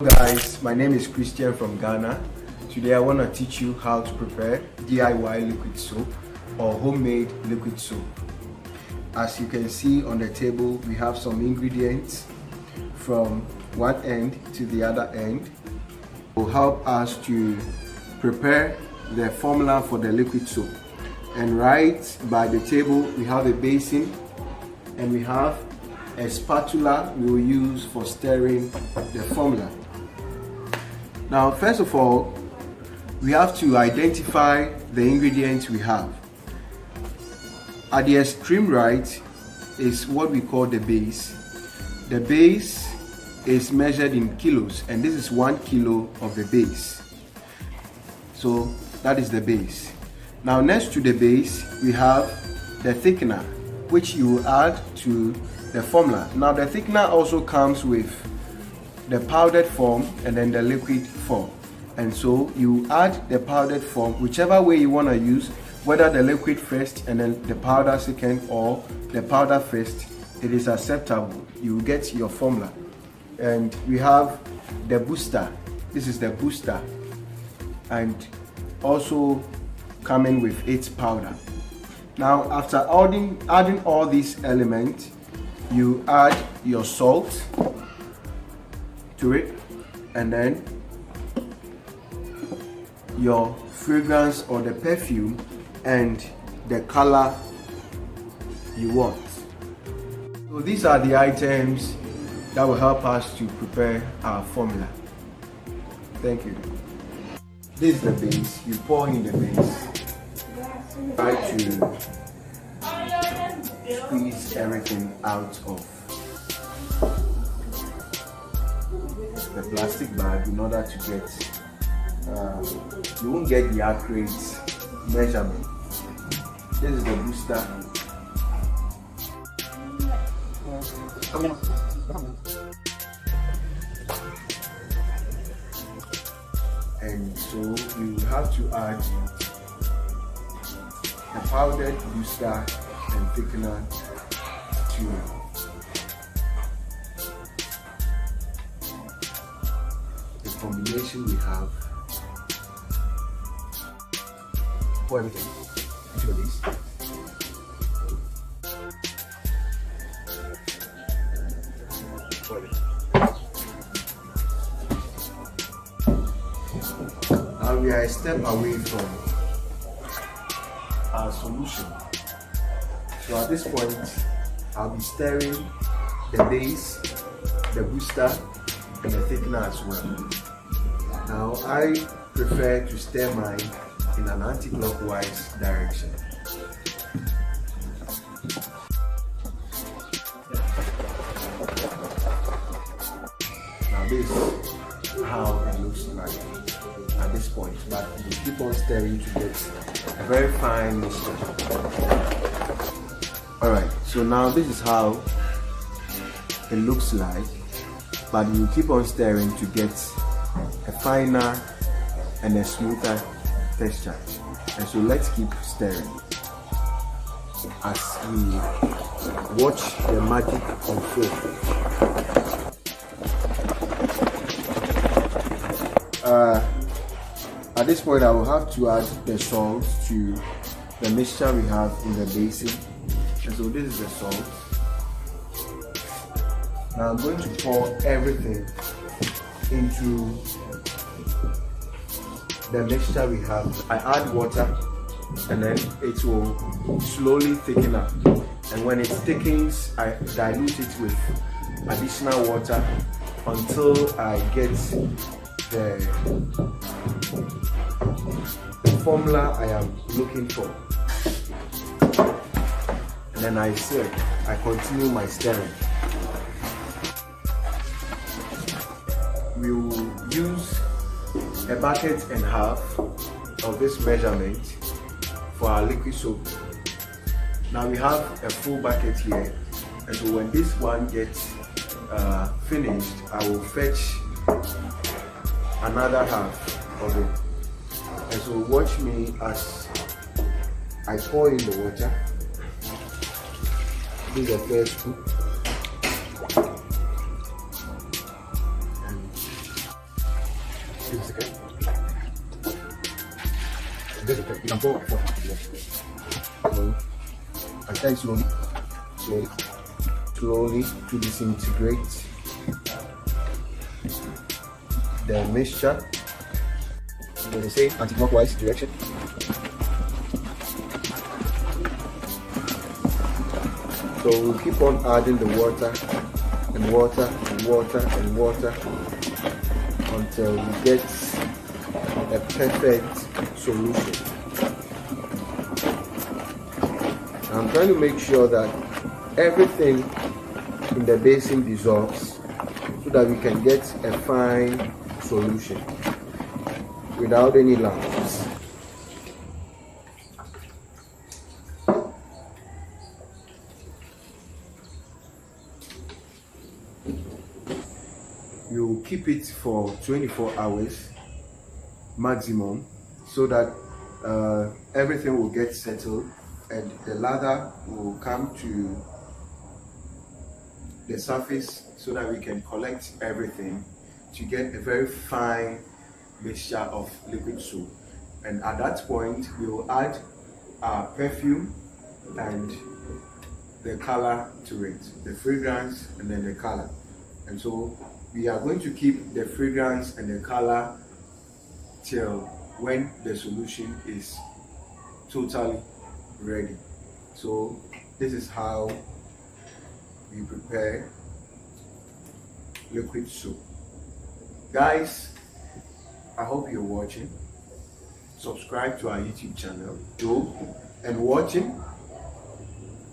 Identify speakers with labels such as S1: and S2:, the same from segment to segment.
S1: Guys, my name is Christian from Ghana. Today I want to teach you how to prepare DIY liquid soap or homemade liquid soap. As you can see on the table, we have some ingredients from one end to the other end. It will help us to prepare the formula for the liquid soap. And right by the table we have a basin and we have a spatula we will use for stirring the formula. Now, first of all, we have to identify the ingredients we have. At the extreme right is what we call the base. The base is measured in kilos, and this is 1 kilo of the base. So that is the base. Now, next to the base, we have the thickener, which you will add to the formula. Now, the thickener also comes with the powdered form and then the liquid form, and so you add the powdered form whichever way you want to use, whether the liquid first and then the powder second or the powder first. It is acceptable. You get your formula. And we have the booster. This is the booster, and also coming with its powder. Now, after adding all these elements, you add your salt to it, and then your fragrance or the perfume and the color you want. So these are the items that will help us to prepare our formula. Thank you. This is the base. You pour in the base. Try to squeeze everything out of the plastic bag in order to get you won't get the accurate measurement. This is the booster. And so you have to add the powdered booster and thickener to the combination we have. Pour everything into this. Pour everything. Now we are a step away from our solution. So at this point, I'll be stirring the base, the booster, and the thickener as well. Now I prefer to stir mine in an anti-clockwise direction. Now this is how it looks like at this point, but you keep on stirring to get a very fine mixture. Alright, so now this is how it looks like, but you keep on stirring to get a finer and a smoother texture. And so let's keep stirring as we watch the magic unfold. At this point, I will have to add the salt to the mixture we have in the basin. And so this is the salt. Now I'm going to pour everything into the mixture we have. I add water and then it will slowly thicken up. And when it thickens, I dilute it with additional water until I get the formula I am looking for. And then I stir. I continue my stirring. We will use a bucket and a half of this measurement for our liquid soap. Now we have a full bucket here, and so when this one gets finished, I will fetch another half of it. And so watch me as I pour in the water. This is the first scoop. This is okay. This is okay. You can pour before. And then slowly, slowly to disintegrate the mixture in the same anti-clockwise direction. So we'll keep on adding the water and water and water and water until we get a perfect solution. I'm trying to make sure that everything in the basin dissolves so that we can get a fine solution without any lumps. You keep it for 24 hours maximum so that everything will get settled and the lather will come to the surface so that we can collect everything to get a very fine mixture of liquid soap. And at that point we will add our perfume and the color to it, the fragrance and then the color. And so we are going to keep the fragrance and the color till when the solution is totally ready. So this is how we prepare liquid soap. Guys, I hope you're watching. Subscribe to our YouTube channel. And watching,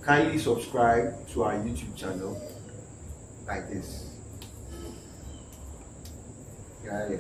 S1: kindly subscribe to our YouTube channel like this. Yeah.